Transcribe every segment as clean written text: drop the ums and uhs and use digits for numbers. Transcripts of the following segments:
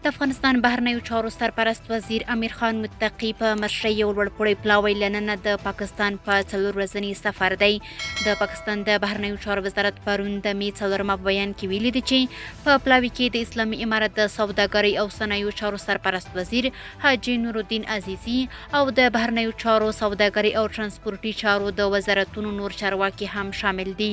د افغانستان بهرنیو چارو سرپرست وزیر امیر خان متقي په مشرۍ یو لوړپوړی پلاوی له ننه د پاکستان په 4 ورځني سفر دی. د پاکستان د بهرنیو چارو وزارت پرون د می 4 په بیان کې ویلي دي چې په پلاوي کې د اسلامي امارت د سوداګرۍ او صنایعو چارو سرپرست وزیر حاجي نورالدین عزیزي او د بهرنیو چارو سوداګرۍ او ترانسپورتي چارو د وزارتونو نور چارواکي هم شامل دي.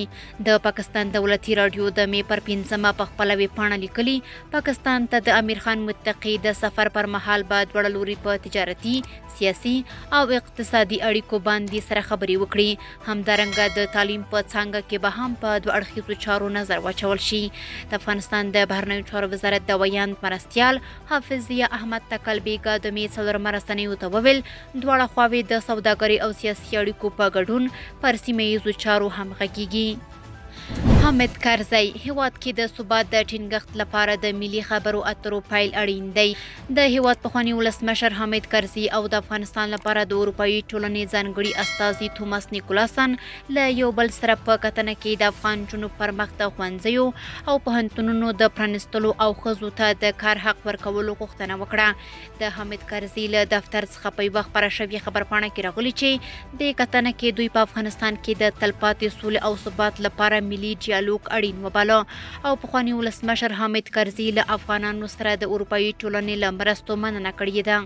د پاکستان دولتي رادیو د می پر 5 په خپل ویبپاڼه لیکلي پاکستان ته د امیر خان متقي د سفر پر مهال به دواړه لوري په تجارتي، سیاسي او اقتصادي اړیکو باندې سره خبرې وکړي. همدارنګه د تعلیم په څانګه کې به هم په دوه اړخیزو چارو نظر واچول شي. د افغانستان د بهرنیو چارو وزارت د ویاند مرستیال حافظ ضیا احمد تکل بیګا د می 4 رسنیو ته وویل دواړه خواوې د سوداګرۍ او سیاسي اړیکو په ګډون پر سیمه ییزو چارو هم غږیږي. حامد کرزی هیواد کې د ثبات د ټینګښت لپاره د ملي خبرو اترو پیل اړین دی. د هیواد پخوانی ولسمشر حامد کرزی او د افغانستان لپاره د اروپایي ټولنې ځانګړي استازي توماس نیکولاسن له یو بل سره په کتنه کې د افغان جنوب پر مخ د ښوونځیو او پوهنتونونو د پرانیستلو او ښځو ته د کار حق ورکولو غوښتنه وکړه. د حامد کرزي له دفتر څخه په یوه خپره شوې خبرپاڼه کې راغلي چې د کتنه کې دوی په افغانستان کې د تلپاتې سولې او ثبات لپاره ملي ډیالوګ اړین وباله او پخوانی ولسمشر حامد کرزي له افغانانو سره د اروپایي ټولنې له مرستو مننه کړې ده.